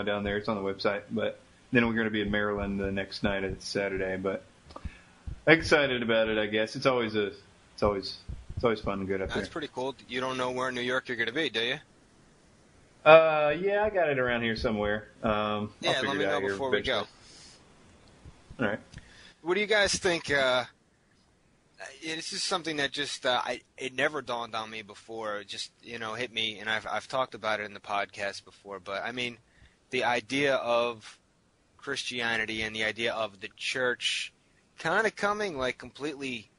down there. It's on the website. But then we're going to be in Maryland the next night. It's Saturday. But excited about it, I guess. It's always fun to go up there. That's pretty cool. You don't know where in New York you're going to be, do you? Yeah, I got it around here somewhere. I'll let me know before we go. All right. What do you guys think? This is something that just it never dawned on me before. It just hit me, and I've talked about it in the podcast before. But I mean, the idea of Christianity and the idea of the church kind of coming like completely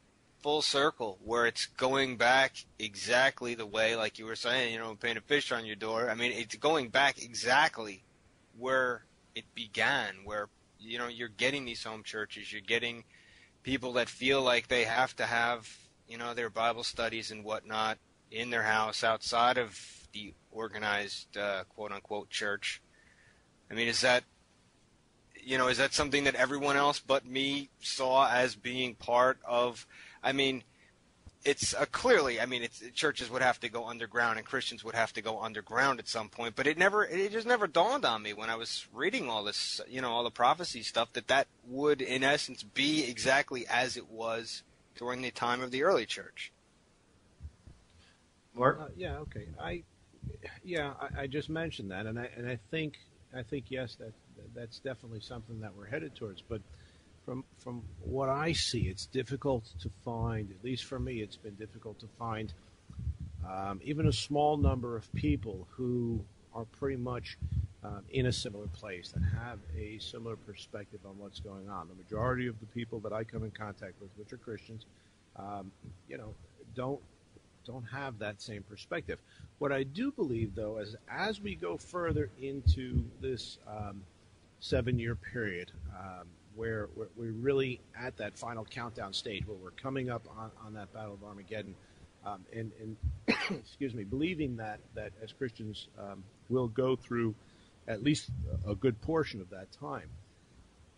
full circle, where it's going back exactly the way, like you were saying, paint a fish on your door. I mean, it's going back exactly where it began, where you're getting these home churches, you're getting people that feel like they have to have, their Bible studies and whatnot in their house outside of the organized, quote-unquote church. I mean, is that something that everyone else but me saw as being part of? I mean, it's clearly, churches would have to go underground and Christians would have to go underground at some point, but it just never dawned on me when I was reading all this, all the prophecy stuff, that would in essence be exactly as it was during the time of the early church. Mark? Okay. I just mentioned that, and I think yes, that's definitely something that we're headed towards, but From what I see, it's difficult to find, at least for me, it's been difficult to find even a small number of people who are pretty much in a similar place, that have a similar perspective on what's going on. The majority of the people that I come in contact with, which are Christians, don't have that same perspective. What I do believe, though, is as we go further into this 7-year period, where we're really at that final countdown stage, where we're coming up on that Battle of Armageddon, and excuse me, believing that as Christians we'll go through at least a good portion of that time.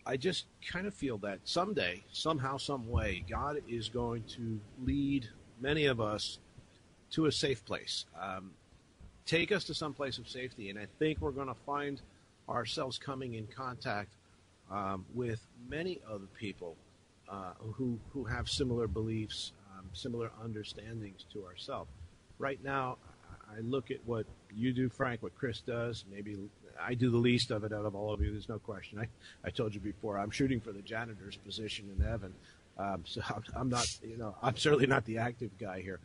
I just kind of feel that someday, somehow, some way, God is going to lead many of us to a safe place, take us to some place of safety, and I think we're going to find ourselves coming in contact with many other people who have similar beliefs, similar understandings to ourselves. Right now, I look at what you do, Frank, what Chris does. Maybe I do the least of it out of all of you. There's no question. I told you before, I'm shooting for the janitor's position in heaven. So I'm not, I'm certainly not the active guy here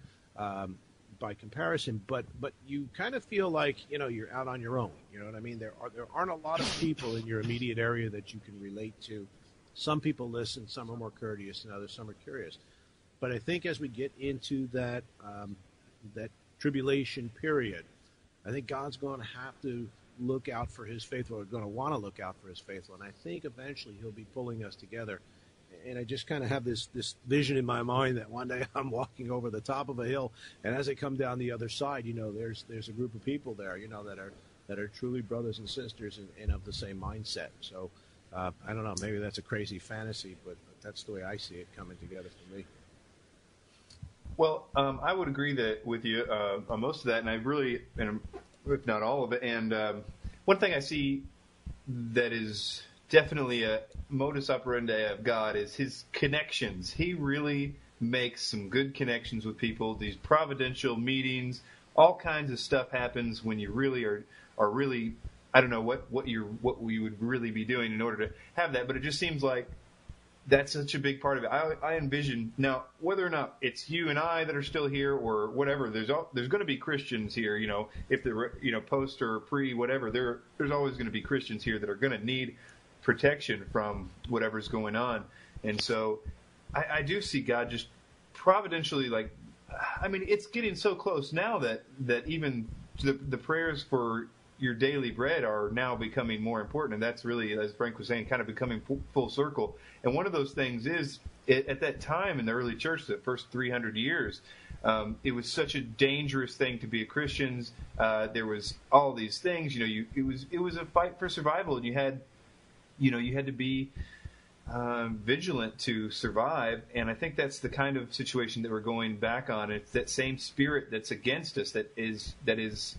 by comparison. But you kind of feel like, you're out on your own. You know what I mean? There aren't a lot of people in your immediate area that you can relate to. Some people listen. Some are more courteous than others. Some are curious. But I think as we get into that tribulation period, I think God's going to have to look out for his faithful, or going to want to look out for his faithful. And I think eventually he'll be pulling us together. And I just kind of have this vision in my mind that one day I'm walking over the top of a hill, and as I come down the other side, there's a group of people there, that are truly brothers and sisters and of the same mindset. So I don't know, maybe that's a crazy fantasy, but that's the way I see it coming together for me. Well, I would agree with you on most of that, and I really, if not all of it. And one thing I see that is definitely a modus operandi of God is his connections. He really makes some good connections with people. These providential meetings, all kinds of stuff happens when you really are really, I don't know what we would really be doing in order to have that, but it just seems like that's such a big part of it. I envision now, whether or not it's you and I that are still here or whatever, there's going to be Christians here, if they're, post or pre, whatever, there's always going to be Christians here that are going to need protection from whatever's going on. And so I do see God just providentially, it's getting so close now that even the prayers for your daily bread are now becoming more important. And that's really, as Frank was saying, kind of becoming full circle. And one of those things is, at that time in the early church, the first 300 years, it was such a dangerous thing to be a Christian. There was all these things, it was a fight for survival, and you had to be vigilant to survive. And I think that's the kind of situation that we're going back on. It's that same spirit that's against us that is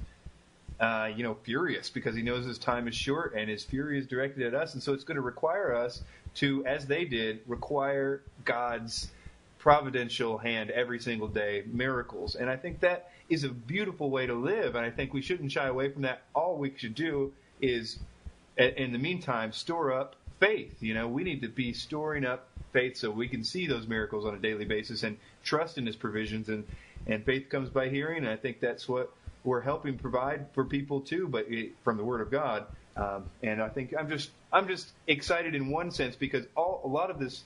furious because he knows his time is short and his fury is directed at us. And so it's going to require us to, as they did, require God's providential hand every single day, miracles. And I think that is a beautiful way to live. And I think we shouldn't shy away from that. All we should do is, in the meantime, store up faith. We need to be storing up faith so we can see those miracles on a daily basis and trust in his provisions. And faith comes by hearing. And I think that's what we're helping provide for people too, but from the Word of God. And I think I'm just excited in one sense because a lot of this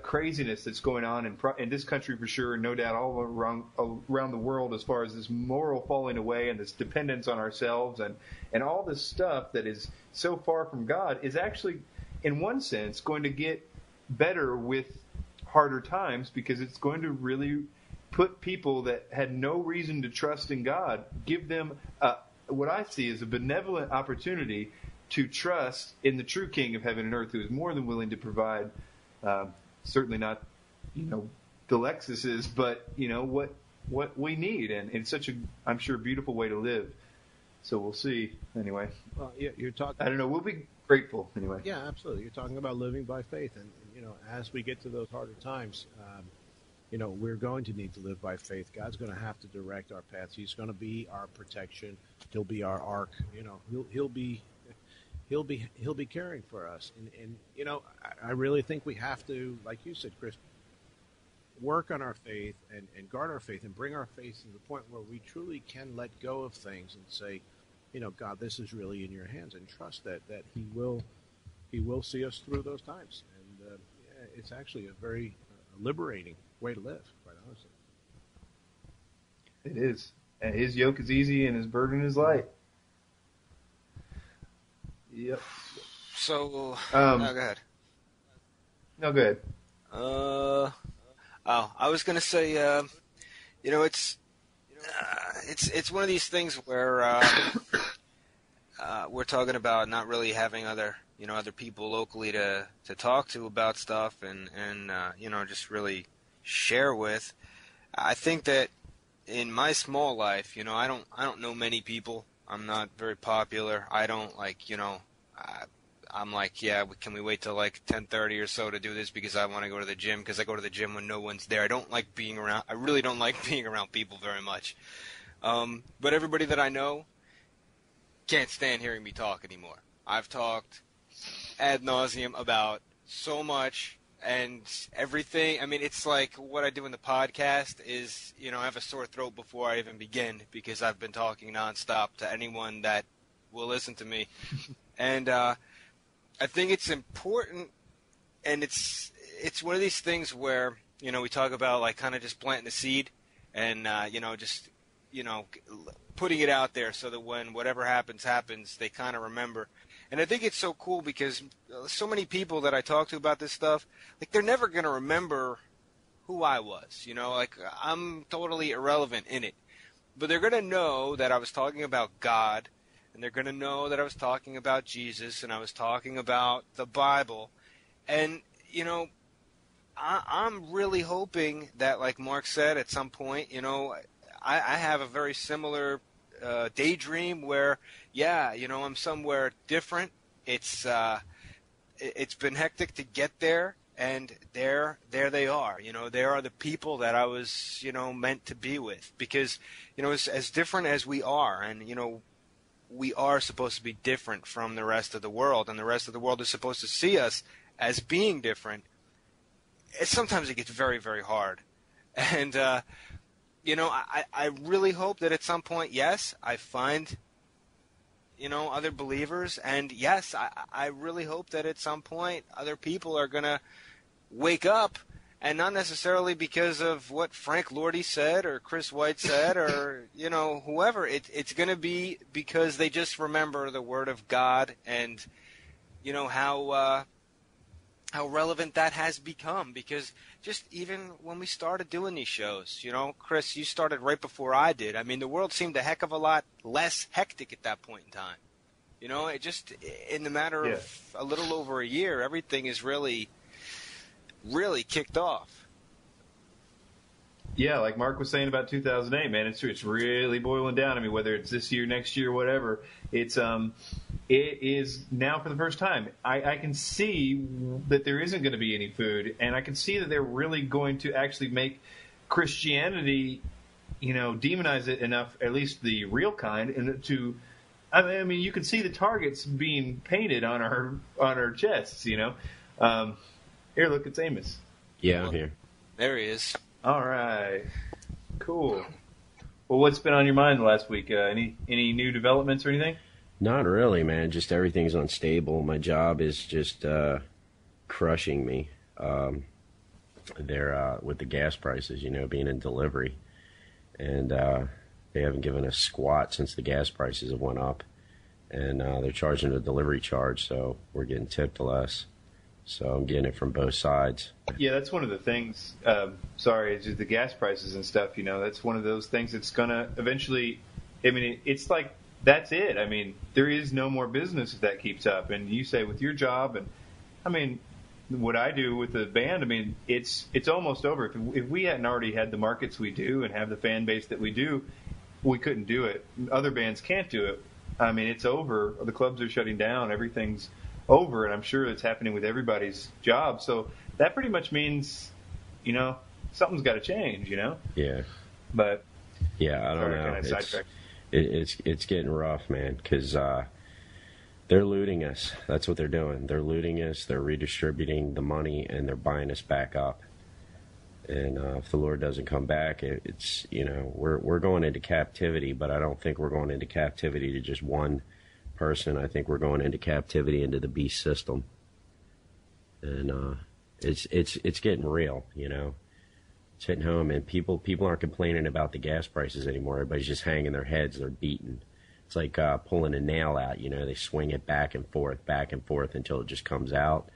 craziness that's going on in this country for sure, and no doubt all around the world, as far as this moral falling away and this dependence on ourselves and all this stuff that is so far from God, is actually, in one sense, going to get better with harder times, because it's going to really put people that had no reason to trust in God, give them what I see as a benevolent opportunity to trust in the true King of heaven and earth, who is more than willing to provide. Certainly not, the Lexuses, but what we need, and it's such a, I'm sure, beautiful way to live. So we'll see. Anyway, well, yeah, you're talking. I don't know. We'll be grateful anyway. Yeah, absolutely. You're talking about living by faith, and as we get to those harder times, we're going to need to live by faith. God's going to have to direct our paths. He's going to be our protection. He'll be our ark. He'll be caring for us. And I really think we have to, like you said, Chris, work on our faith and guard our faith and bring our faith to the point where we truly can let go of things and say, God, this is really in your hands, and trust that He will see us through those times. And it's actually a very liberating way to live, quite honestly. It is. And His yoke is easy and His burden is light. Yep. So, go ahead. No, go ahead. I was gonna say, it's one of these things where we're talking about not really having other people locally to talk to about stuff and just really share with. I think that in my small life, I don't know many people. I'm not very popular. I don't I'm like, yeah, can we wait till like 10:30 or so to do this, because I want to go to the gym, because I go to the gym when no one's there. I really don't like being around people very much. But everybody that I know can't stand hearing me talk anymore. I've talked ad nauseum about so much and everything. I mean, it's like what I do in the podcast is, I have a sore throat before I even begin, because I've been talking nonstop to anyone that will listen to me. And I think it's important, and it's one of these things where, we talk about like kind of just planting the seed and, just, putting it out there so that when whatever happens, they kind of remember. And I think it's so cool because so many people that I talk to about this stuff, like, they're never going to remember who I was, like, I'm totally irrelevant in it. But they're going to know that I was talking about God, and they're going to know that I was talking about Jesus, and I was talking about the Bible. And, I'm really hoping that, like Mark said, at some point, I have a very similar daydream where, I'm somewhere different. It's been hectic to get there, and there they are. There are the people that I was, meant to be with. Because, as different as we are, and, we are supposed to be different from the rest of the world, and the rest of the world is supposed to see us as being different. Sometimes it gets very, very hard. And, I really hope that at some point, yes, I find, other believers. And, yes, I really hope that at some point other people are going to wake up, and not necessarily because of what Frank Lordi said or Chris White said or, whoever. It's going to be because they just remember the Word of God and, how relevant that has become. Because just even when we started doing these shows, Chris, you started right before I did. I mean, the world seemed a heck of a lot less hectic at that point in time. It just, in the matter of a little over a year, everything is really kicked off. Yeah, like Mark was saying about 2008, man, it's really boiling down. I mean, whether it's this year, next year, whatever, it is now for the first time. I can see that there isn't going to be any food, and I can see that they're really going to actually make Christianity, demonize it enough, at least the real kind, and to. I mean, you can see the targets being painted on our chests. Here, look, it's Amos. Yeah, I'm here. There he is. All right, cool. Well, what's been on your mind the last week? Any new developments or anything? Not really, man. Just everything's unstable. My job is just crushing me. They're with the gas prices, being in delivery, and they haven't given us squat since the gas prices have went up, and they're charging a delivery charge, so we're getting tipped less. So I'm getting it from both sides. Yeah, that's one of the things. It's just the gas prices and stuff. That's one of those things that's gonna eventually. I mean, it's like that's it. I mean, there is no more business if that keeps up. And you say with your job, and I mean, what I do with the band. I mean, it's almost over. If we hadn't already had the markets we do and have the fan base that we do, we couldn't do it. Other bands can't do it. I mean, it's over. The clubs are shutting down. Everything's over, and I'm sure it's happening with everybody's job. So that pretty much means, something's got to change. Yeah. But yeah, I don't know. It's getting rough, man, because they're looting us. That's what they're doing. They're looting us. They're redistributing the money, and they're buying us back up. And if the Lord doesn't come back, it's we're going into captivity. But I don't think we're going into captivity to just one person. I think we're going into captivity into the beast system, and it's getting real. It's hitting home, and people aren't complaining about the gas prices anymore. Everybody's just hanging their heads. They're beaten. It's like pulling a nail out. They swing it back and forth until it just comes out.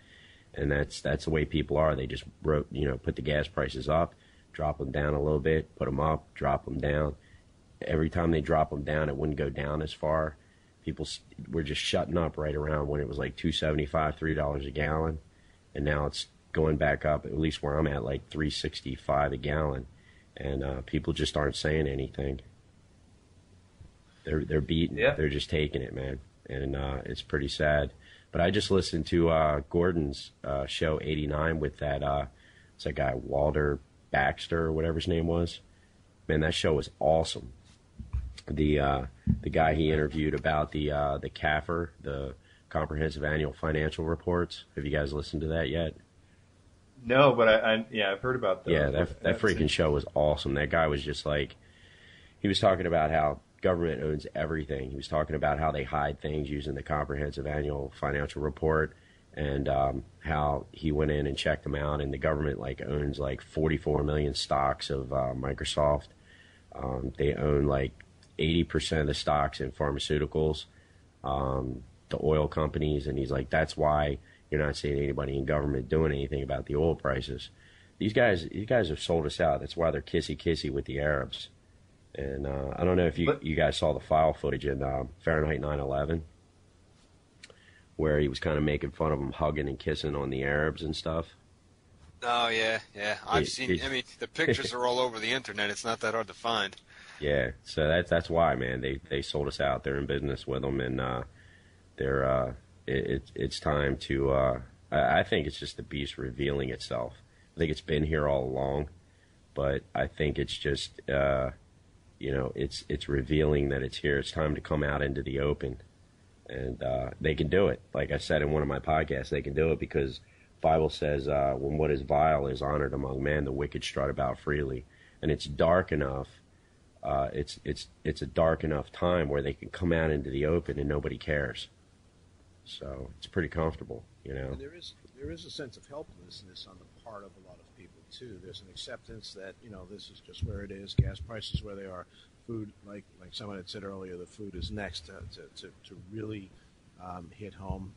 And that's the way people are. They just put the gas prices up, drop them down a little bit, put them up, drop them down. Every time they drop them down, it wouldn't go down as far. People were just shutting up right around when it was like $2.75, $3 a gallon, and now it's going back up. At least where I'm at, like $3.65 a gallon, and people just aren't saying anything. They're beaten. Yeah. They're just taking it, man, and it's pretty sad. But I just listened to Gordon's show 89 with that it's that guy Walter Baxter or whatever his name was. Man, that show was awesome. The guy he interviewed about the CAFR, the Comprehensive Annual Financial Reports. Have you guys listened to that yet? No, but I've heard about those. Yeah, that freaking show was awesome. That guy was just like, he was talking about how government owns everything. He was talking about how they hide things using the Comprehensive Annual Financial Report, and how he went in and checked them out, and the government owns 44 million stocks of Microsoft. They own 80% of the stocks in pharmaceuticals, the oil companies, and he's like, that's why you're not seeing anybody in government doing anything about the oil prices. These guys have sold us out. That's why they're kissy with the Arabs. And I don't know if you guys saw the file footage in Fahrenheit 9/11, where he was kind of making fun of them hugging and kissing on the Arabs and stuff. Oh, yeah. I've seen. I mean, the pictures are all over the internet. It's not that hard to find. Yeah, so that's why, man. They sold us out. They're in business with them, and it's time to. I think it's just the beast revealing itself. I think it's been here all along, but I think it's just it's revealing that it's here. It's time to come out into the open, and they can do it. Like I said in one of my podcasts, they can do it because Bible says when what is vile is honored among men, the wicked strut about freely, and it's dark enough. It's a dark enough time where they can come out into the open and nobody cares. So it's pretty comfortable, And there is a sense of helplessness on the part of a lot of people too. There's an acceptance that this is just where it is. Gas prices where they are. Food, like someone had said earlier, the food is next to really hit home.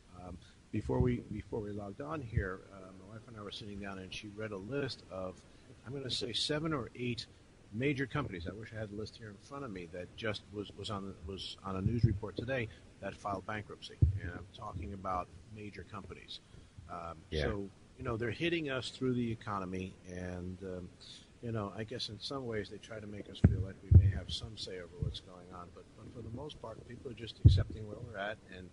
Before we logged on here, my wife and I were sitting down and she read a list of, I'm going to say 7 or 8 major companies. I wish I had the list here in front of me that just was on a news report today that filed bankruptcy. And I'm talking about major companies. So they're hitting us through the economy, and I guess in some ways they try to make us feel like we may have some say over what's going on, but for the most part, people are just accepting where we're at and